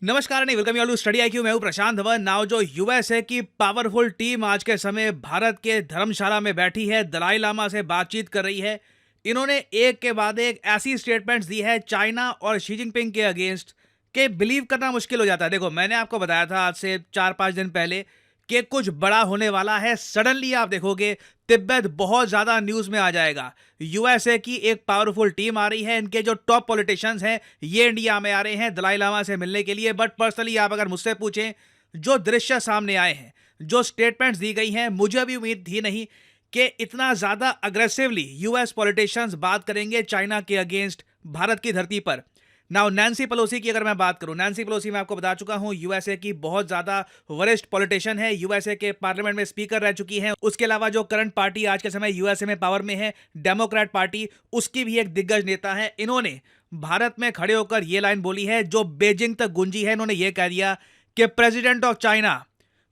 नमस्कार नहीं welcome you to study IQ. मैं हूं प्रशांत धवन। नाउ जो यूएसए की पावरफुल टीम आज के समय भारत के धर्मशाला में बैठी है, दलाई लामा से बातचीत कर रही है। इन्होंने एक के बाद एक ऐसी स्टेटमेंट्स दी है चाइना और शी जिनपिंग के अगेंस्ट के बिलीव करना मुश्किल हो जाता है। देखो, मैंने आपको बताया था आज से 4-5 दिन पहले कि कुछ बड़ा होने वाला है। सडनली आप देखोगे तिब्बत बहुत ज्यादा न्यूज में आ जाएगा। यूएसए की एक पावरफुल टीम आ रही है, इनके जो टॉप पॉलिटिशियंस हैं ये इंडिया में आ रहे हैं दलाई लामा से मिलने के लिए। बट पर्सनली आप अगर मुझसे पूछें, जो दृश्य सामने आए हैं, जो स्टेटमेंट्स दी गई हैं, मुझे भी उम्मीद थी नहीं कि इतना ज्यादा अग्रेसिवली यूएस पॉलिटिशियंस बात करेंगे चाइना के अगेंस्ट भारत की धरती पर। नाउ नैन्सी पेलोसी की अगर मैं बात करूं, नैन्सी पेलोसी मैं आपको बता चुका हूं यूएसए की बहुत ज्यादा वरिष्ठ पॉलिटिशियन है, यूएसए के पार्लियामेंट में स्पीकर रह चुकी हैं। उसके अलावा जो करंट पार्टी आज के समय यूएसए में पावर में है, डेमोक्रेट पार्टी, उसकी भी एक दिग्गज नेता है। इन्होंने भारत में खड़े होकर यह लाइन बोली है जो बेजिंग तक गूंजी है। इन्होंने यह कह दिया कि president of China,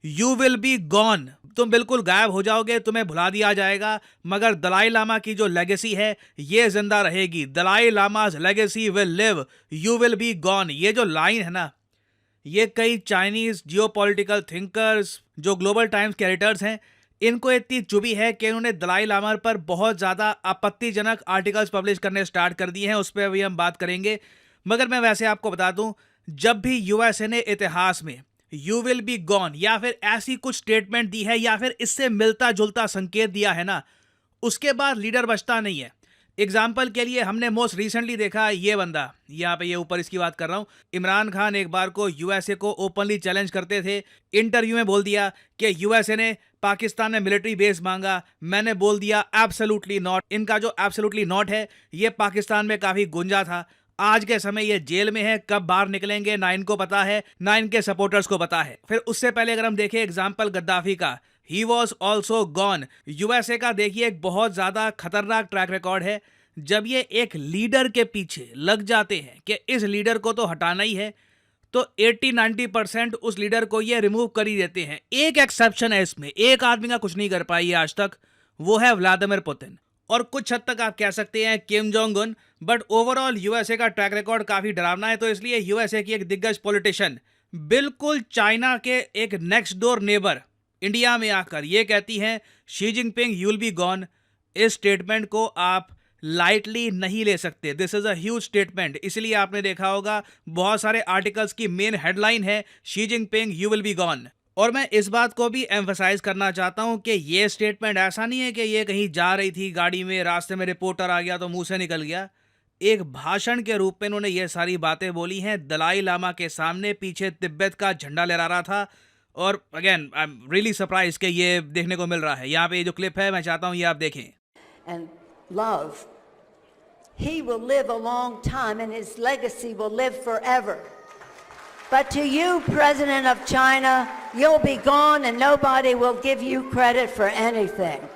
you will be gone, तुम बिल्कुल गायब हो जाओगे, तुम्हें भुला दिया जाएगा, मगर दलाई लामा की जो लेगेसी है ये जिंदा रहेगी। Dalai Lama's legacy will live, you will be gone. ये जो लाइन है ना, ये कई चाइनीज जियोपॉलिटिकल थिंकर्स, जो ग्लोबल टाइम्स के एडिटर्स हैं, इनको इतनी चुभी है कि इन्होंने दलाई लामा पर बहुत ज्यादा आपत्तिजनक आर्टिकल्स पब्लिश करने स्टार्ट कर दिए हैं। उस पर अभी हम बात करेंगे। मगर मैं वैसे आपको बता दूं, जब भी यूएसए ने इतिहास में यू विल बी गॉन या फिर ऐसी कुछ स्टेटमेंट दी है या फिर इससे मिलता जुलता संकेत दिया है ना, उसके बाद लीडर बचता नहीं है। एग्जाम्पल के लिए हमने मोस्ट रिसेंटली देखा ये बंदा, यहाँ पे ये ऊपर इसकी बात कर रहा हूँ, इमरान खान एक बार को यूएसए को ओपनली चैलेंज करते थे। इंटरव्यू में बोल दिया कि यूएसए ने पाकिस्तान में मिलिट्री बेस मांगा, मैंने बोल दिया एब्सोल्युटली नॉट। इनका जो एब्सोल्युटली नॉट है ये पाकिस्तान में काफी गुंजा था। आज के समय ये जेल में है, कब बाहर निकलेंगे ना इनको पता है ना इनके सपोर्टर्स को पता है। फिर उससे पहले अगर हम देखें एग्जाम्पल गद्दाफी का, he was also gone. USA का देखिए एक बहुत ज्यादा खतरनाक ट्रैक रिकॉर्ड है। जब ये एक लीडर के पीछे लग जाते हैं कि इस लीडर को तो हटाना ही है, तो 80-90% उस लीडर को ये रिमूव कर ही देते हैं। एक एक्सेप्शन है इसमें, एक आदमी का कुछ नहीं कर पाई है आज तक, वो है व्लादिमीर पुतिन, और कुछ हद तक आप कह सकते हैं Kim Jong Un. But overall USA का ट्रैक रिकॉर्ड काफी डरावना है। तो इसलिए यूएसए की एक दिग्गज पॉलिटिशियन बिल्कुल चाइना के एक नेक्स्ट डोर नेबर इंडिया में आकर ये कहती हैं Xi Jinping you will be gone. इस स्टेटमेंट को आप लाइटली नहीं ले सकते। This is a huge statement. इसलिए आपने देखा होगा बहुत सारे आर्टिकल्स की मेन हेडलाइन है Xi Jinping you will be gone. और मैं इस बात को भी एम्फसाइज करना चाहता हूं कि ये स्टेटमेंट ऐसा नहीं है कि ये कहीं जा रही थी गाड़ी में, रास्ते में रिपोर्टर आ गया तो मुंह से निकल गया। एक भाषण के रूप में इन्होंने ये सारी बातें बोली हैं दलाई लामा के सामने, पीछे तिब्बत का झंडा लहरा रहा था। और again I am really surprise कि ये देखने को मिल रहा है। यहाँ पे ये जो क्लिप है मैं चाहता हूँ ये आप देखें। And love. He will live a long time and his legacy will live forever. But to you, President of China, you'll be gone and nobody will give you credit for anything.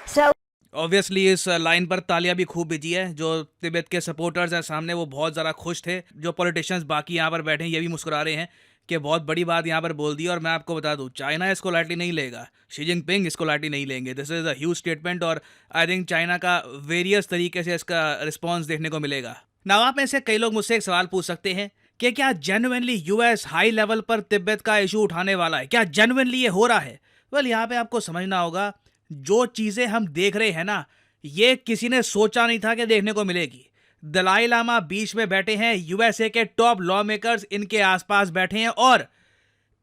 So obviously इस line पर तालियां भी खूब busy है। जो तिब्बत के supporters हैं सामने वो बहुत ज़्यादा खुश थे। जो पॉलिटिशियंस बाकी यहाँ पर बैठे हैं ये भी मुस्कुरा रहे हैं कि बहुत बड़ी बात यहाँ पर बोल दी। और मैं आपको बता दूँ, चाइना इसको लाइटली नहीं लेगा, शी जिनपिंग इसको लाइटली नहीं लेंगे। This is a huge statement और आई थिंक चाइना का वेरियस तरीके से इसका रिस्पॉन्स देखने को मिलेगा। नाउ आप में से कई लोग मुझसे एक सवाल पूछ सकते हैं कि क्या जेन्युइनली यूएस हाई लेवल पर तिब्बत का इशू उठाने वाला है, क्या जेन्युइनली ये हो रहा है? वेल, यहाँ पे आपको समझना होगा, जो चीजें हम देख रहे हैं ना, ये किसी ने सोचा नहीं था कि देखने को मिलेगी। दलाई लामा बीच में बैठे हैं, यूएसए के टॉप लॉ मेकर्स इनके आसपास बैठे हैं और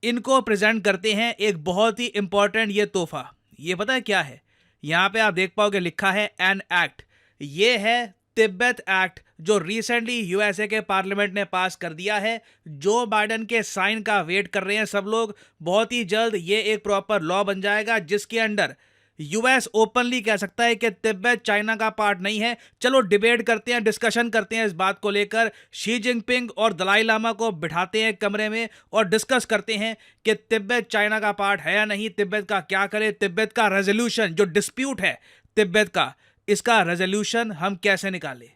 इनको प्रेजेंट करते हैं एक बहुत ही इंपॉर्टेंट ये तोहफा। ये पता है क्या है? यहाँ पे आप देख पाओगे लिखा है एन एक्ट। ये है तिब्बत एक्ट जो रिसेंटली यूएसए के पार्लियामेंट ने पास कर दिया है। जो बाइडेन के साइन का वेट कर रहे हैं सब लोग। बहुत ही जल्द ये एक प्रॉपर लॉ बन जाएगा जिसके अंडर यूएस ओपनली कह सकता है कि तिब्बत चाइना का पार्ट नहीं है। चलो डिबेट करते हैं, डिस्कशन करते हैं इस बात को लेकर। शी जिनपिंग और दलाई लामा को बिठाते हैं कमरे में और डिस्कस करते हैं कि तिब्बत चाइना का पार्ट है या नहीं, तिब्बत का क्या करे, तिब्बत का रेजोल्यूशन जो डिस्प्यूट है तिब्बत का, इसका रेजोल्यूशन हम कैसे निकालें।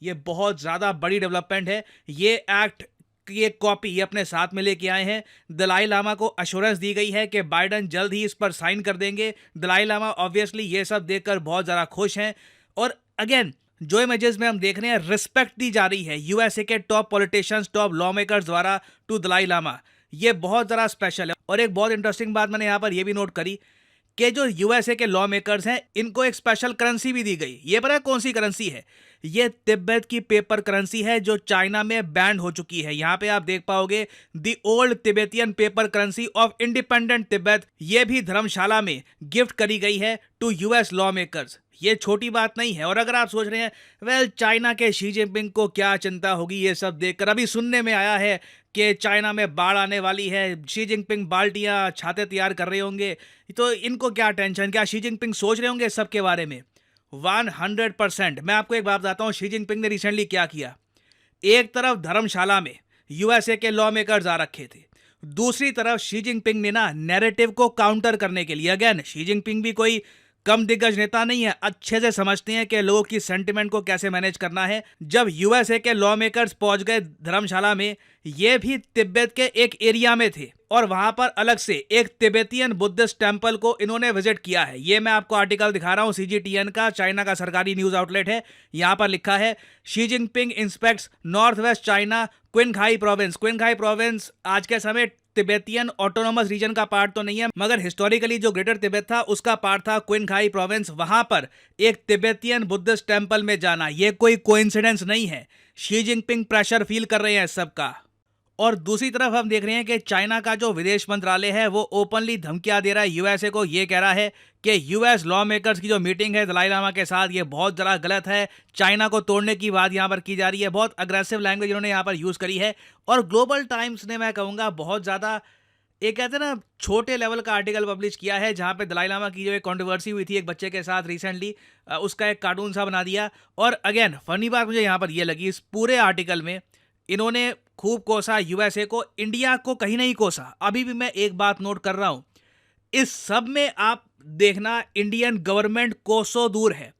ये बहुत ज़्यादा बड़ी डेवलपमेंट है। ये एक्ट की एक कॉपी ये अपने साथ में लेके आए हैं। दलाई लामा को अश्योरेंस दी गई है कि बाइडेन जल्द ही इस पर साइन कर देंगे। दलाई लामा ऑब्वियसली ये सब देखकर बहुत ज़्यादा खुश हैं। और अगेन जो इमेजेस में हम देख रहे हैं, रिस्पेक्ट दी जा रही है यूएसए के top politicians, top law makers द्वारा टू दलाई लामा। ये बहुत ज़रा स्पेशल है। और एक बहुत इंटरेस्टिंग बात मैंने यहाँ पर यह भी नोट करी कि जो यूएसए के लॉ मेकर्स हैं, इनको एक स्पेशल करेंसी भी दी गई। ये पता है कौन सी करेंसी है? ये तिब्बत की पेपर करेंसी है, जो चाइना में बैन हो चुकी है। यहाँ पे आप देख पाओगे the old Tibetan paper currency of independent Tibet. ये भी धर्मशाला में गिफ्ट करी गई है टू यूएस लॉ मेकर्स। ये छोटी बात नहीं है। और अगर आप सोच रहे हैं वेल चाइना के शी जिनपिंग को क्या चिंता होगी ये सब देखकर, अभी सुनने में आया है कि चाइना में बाढ़ आने वाली है, शी जिनपिंग बाल्टियां छाते तैयार कर रहे होंगे, तो इनको क्या टेंशन? क्या शी जिनपिंग सोच रहे होंगे इस सब के बारे में? 100%। मैं आपको एक बात बताता हूँ, शी जिनपिंग ने रिसेंटली क्या किया। एक तरफ धर्मशाला में यूएसए के लॉ मेकर्स आ रखे थे, दूसरी तरफ शी जिनपिंग ने ना नैरेटिव को काउंटर करने के लिए, अगेन शी जिनपिंग भी कोई कम दिग्गज नेता नहीं है, अच्छे से समझते हैं कि लोगों की सेंटिमेंट को कैसे मैनेज करना है। जब यूएसए के लॉ मेकर्स पहुंच गए धर्मशाला में, ये भी तिब्बत के एक एरिया में थे और वहां पर अलग से एक तिब्बतियन बुद्धिस्ट टेंपल को इन्होंने विजिट किया है। ये मैं आपको आर्टिकल दिखा रहा हूं, सीजीटीएन का, चाइना का सरकारी न्यूज आउटलेट है। यहां पर लिखा है Xi Jinping inspects north west China Qinghai province. Qinghai province आज के समय तिब्बतियन ऑटोनोमस रीजन का पार्ट तो नहीं है, मगर हिस्टोरिकली जो ग्रेटर तिब्बत था उसका पार्ट था क्विनखाई प्रोविंस। वहां पर एक तिब्बतियन बुद्धिस्ट टेंपल में जाना ये कोई कोइंसिडेंस नहीं है। शी जिनपिंग प्रेशर फील कर रहे हैं इस सब का। और दूसरी तरफ हम देख रहे हैं कि चाइना का जो विदेश मंत्रालय है वो ओपनली धमकियां दे रहा है यूएसए को। ये कह रहा है कि यूएस लॉ मेकर्स की जो मीटिंग है दलाई लामा के साथ, ये बहुत ज़रा गलत है। चाइना को तोड़ने की बात यहाँ पर की जा रही है। बहुत अग्रेसिव लैंग्वेज इन्होंने यहाँ पर यूज़ करी है। और ग्लोबल टाइम्स ने, मैं कहूँगा, बहुत ज़्यादा एक कहते हैं ना छोटे लेवल का आर्टिकल पब्लिश किया है, जहाँ पे दलाई लामा की जो एक कंट्रोवर्सी हुई थी एक बच्चे के साथ रिसेंटली, उसका एक कार्टून सा बना दिया। और अगेन फनी बात मुझे यहाँ पर ये लगी, इस पूरे आर्टिकल में इन्होंने खूब कोसा यूएसए को, इंडिया को कहीं नहीं कोसा। अभी भी मैं एक बात नोट कर रहा हूं, इस सब में आप देखना इंडियन गवर्नमेंट कोसों दूर है।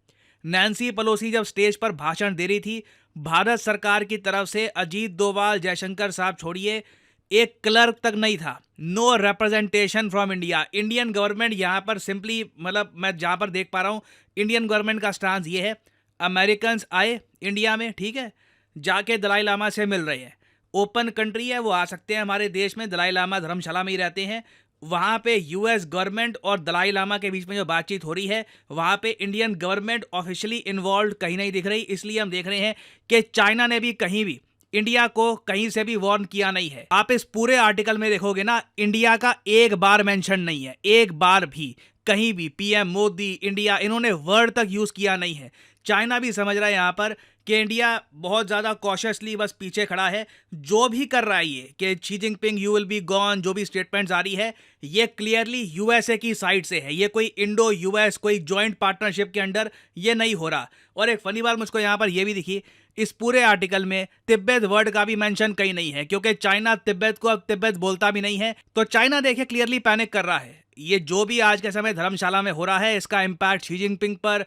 नैन्सी पेलोसी जब स्टेज पर भाषण दे रही थी, भारत सरकार की तरफ से अजीत डोभाल, जयशंकर साहब छोड़िए, एक क्लर्क तक नहीं था। No representation from India. Indian government यहाँ पर सिंपली, मतलब मैं जहाँ पर देख पा रहा हूँ इंडियन गवर्नमेंट का स्टांस ये है, अमेरिकन आए इंडिया में, ठीक है, जाके दलाई लामा से मिल रहे हैं, ओपन कंट्री है, वो आ सकते हैं हमारे देश में। दलाई लामा धर्मशाला में ही रहते हैं। वहाँ पे यूएस गवर्नमेंट और दलाई लामा के बीच में जो बातचीत हो रही है, वहाँ पे इंडियन गवर्नमेंट ऑफिशियली इन्वॉल्व कहीं नहीं दिख रही। इसलिए हम देख रहे हैं कि चाइना ने भी कहीं भी इंडिया को कहीं से भी वार्न किया नहीं है। आप इस पूरे आर्टिकल में देखोगे ना, इंडिया का एक बार मेंशन नहीं है, एक बार भी कहीं भी पीएम मोदी, इंडिया, इन्होंने वर्ड तक यूज किया नहीं है। चाइना भी समझ रहा है यहाँ पर कि इंडिया बहुत ज़्यादा कॉशियसली बस पीछे खड़ा है। जो भी कर रहा है ये कि Xi Jinping you will be gone, जो भी स्टेटमेंट्स आ रही है, ये क्लियरली यूएसए की साइड से है। ये कोई इंडो यूएस कोई जॉइंट पार्टनरशिप के अंडर ये नहीं हो रहा। और एक फनी बात मुझको यहाँ पर यह भी दिखी, इस पूरे आर्टिकल में तिब्बत वर्ड का भी मेंशन कहीं नहीं है, क्योंकि चाइना तिब्बत को अब तिब्बत बोलता भी नहीं है। तो चाइना देखिए क्लियरली पैनिक कर रहा है। ये जो भी आज के समय धर्मशाला में हो रहा है, इसका इम्पैक्ट शी जिनपिंग पर,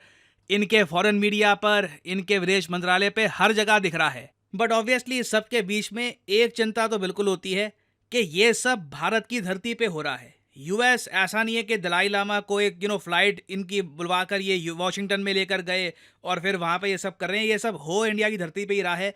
इनके फॉरेन मीडिया पर, इनके विदेश मंत्रालय पे, हर जगह दिख रहा है। बट ऑब्वियसली इस सब के बीच में एक चिंता तो बिल्कुल होती है कि ये सब भारत की धरती पे हो रहा है। यूएस ऐसा नहीं है कि दलाई लामा को एक फ्लाइट इनकी बुलवाकर ये वॉशिंगटन में लेकर गए और फिर वहाँ पे ये सब कर रहे हैं। ये सब हो इंडिया की धरती पे ही रहा है।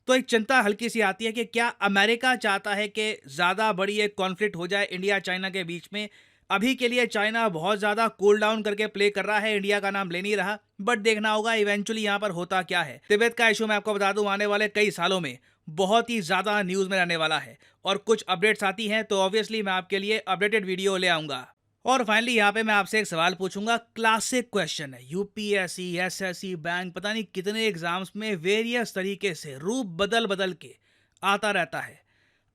तो एक चिंता हल्की सी आती है कि क्या अमेरिका चाहता है कि ज़्यादा बड़ी एक कॉन्फ्लिक्ट हो जाए इंडिया चाइना के बीच में। अभी के लिए चाइना बहुत ज़्यादा कूल डाउन करके प्ले कर रहा है, इंडिया का नाम ले नहीं रहा, बट देखना होगा इवेंचुअली यहाँ पर होता क्या है। तिब्बत का इशू मैं आपको बता दूं, आने वाले कई सालों में बहुत ही ज़्यादा न्यूज़ में रहने वाला है और कुछ अपडेट्स आती हैं तो ऑब्वियसली मैं आपके लिए अपडेटेड वीडियो ले आऊँगा। और फाइनली यहाँ पे मैं आपसे एक सवाल पूछूंगा, क्लासिक क्वेश्चन है, यूपीएससी, एसएससी, बैंक, पता नहीं कितने एग्जाम्स में वेरियस तरीके से रूप बदल बदल के आता रहता है।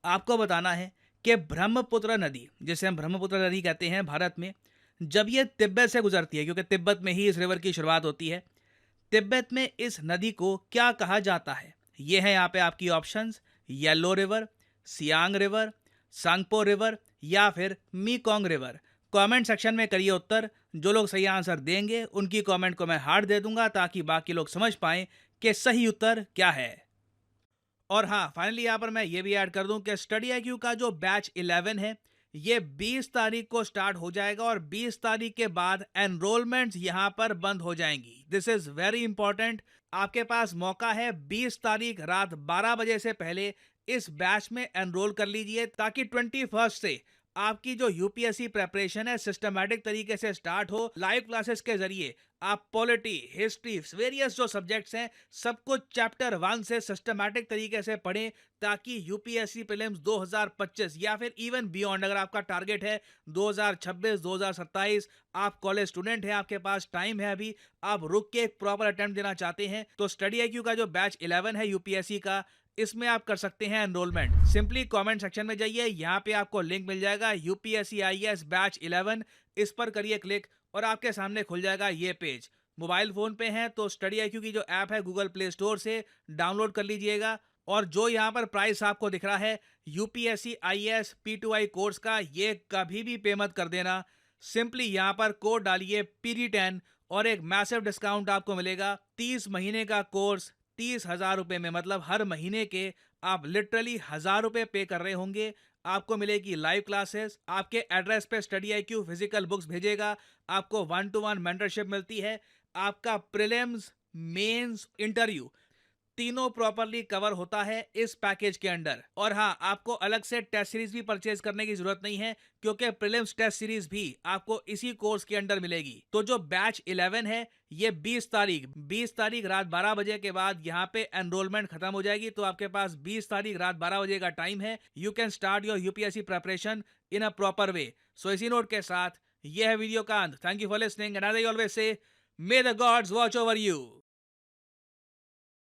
आपको बताना है कि ब्रह्मपुत्र नदी, जिसे हम ब्रह्मपुत्र नदी कहते हैं भारत में, जब ये तिब्बत से गुजरती है, क्योंकि तिब्बत में ही इस रिवर की शुरुआत होती है, तिब्बत में इस नदी को क्या कहा जाता है? ये है यहाँ पे आपकी options, Yellow River, Siang river, Tsangpo river या फिर मीकोंग रिवर। कमेंट सेक्शन में करिए उत्तर। जो लोग सही आंसर देंगे उनकी कमेंट को मैं हार्ट दे दूंगा ताकि बाकी लोग समझ पाएं कि सही उत्तर क्या है। और हाँ, फाइनली यहाँ पर मैं ये भी ऐड कर दूं कि स्टडी आईक्यू का जो बैच 11 है, ये 20 तारीख को स्टार्ट हो जाएगा और 20 तारीख के बाद एनरोलमेंट्स यहां पर बंद हो जाएंगी। This is very important. आपके पास मौका है 20 तारीख रात 12 बजे से पहले इस बैच में एनरोल कर लीजिए, ताकि 21 से आपकी जो यूपीएससी प्रेपरेशन है सिस्टमैटिक तरीके से स्टार्ट हो। लाइव क्लासेस के जरिए आप पॉलिटी, हिस्ट्री, वेरियस जो सब्जेक्ट्स हैं सब कुछ चैप्टर 1 से सिस्टमैटिक तरीके से पढ़ें, ताकि यूपीएससी प्रीलिम्स 2025 या फिर इवन बियॉन्ड, अगर आपका टारगेट है 2026, 2027, आप कॉलेज स्टूडेंट हैं, आपके पास टाइम है अभी, आप रुक के एक प्रॉपर अटेम्प्ट देना चाहते हैं, तो स्टडी आईक्यू का जो बैच 11 है यूपीएससी का, इसमें आप कर सकते हैं एनरोलमेंट। सिंपली कमेंट सेक्शन में जाइए, यहाँ पे आपको लिंक मिल जाएगा यूपीएससी आईएएस बैच 11, इस पर करिए क्लिक और आपके सामने खुल जाएगा ये पेज। मोबाइल फोन पे हैं तो स्टडी आईक्यू की जो ऐप है गूगल प्ले स्टोर से डाउनलोड कर लीजिएगा, और जो यहाँ पर प्राइस आपको दिख रहा है यूपीएससी आईएएस P2I कोर्स का, ये कभी भी पे मत कर देना। सिंपली यहाँ पर कोड डालिए PD10 और एक मैसिव डिस्काउंट आपको मिलेगा। 30 महीने का कोर्स 30,000 रुपए में, मतलब हर महीने के आप लिटरली 1,000 रुपए पे कर रहे होंगे। आपको मिलेगी लाइव क्लासेस, आपके एड्रेस पे स्टडी आईक्यू फिजिकल बुक्स भेजेगा, आपको 1-to-1 मेंटरशिप मिलती है, आपका प्रीलिम्स, मेंस, इंटरव्यू तीनों प्रॉपरली कवर होता है इस पैकेज के अंडर। और हाँ, आपको अलग से टेस्ट सीरीज भी परचेज करने की जरूरत नहीं है, क्योंकि प्रीलिम्स टेस्ट सीरीज भी आपको इसी कोर्स के अंडर मिलेगी। तो जो बैच 11 है ये 20 तारीख रात 12 बजे के बाद यहाँ पे एनरोलमेंट खत्म हो जाएगी। तो आपके पास 20 तारीख रात 12 बजे का टाइम है। You can start your UPSC preparation in a proper way. So इसी नोट के साथ यह है वीडियो का अंत। Thank you for listening and as I always say, may the gods watch over you.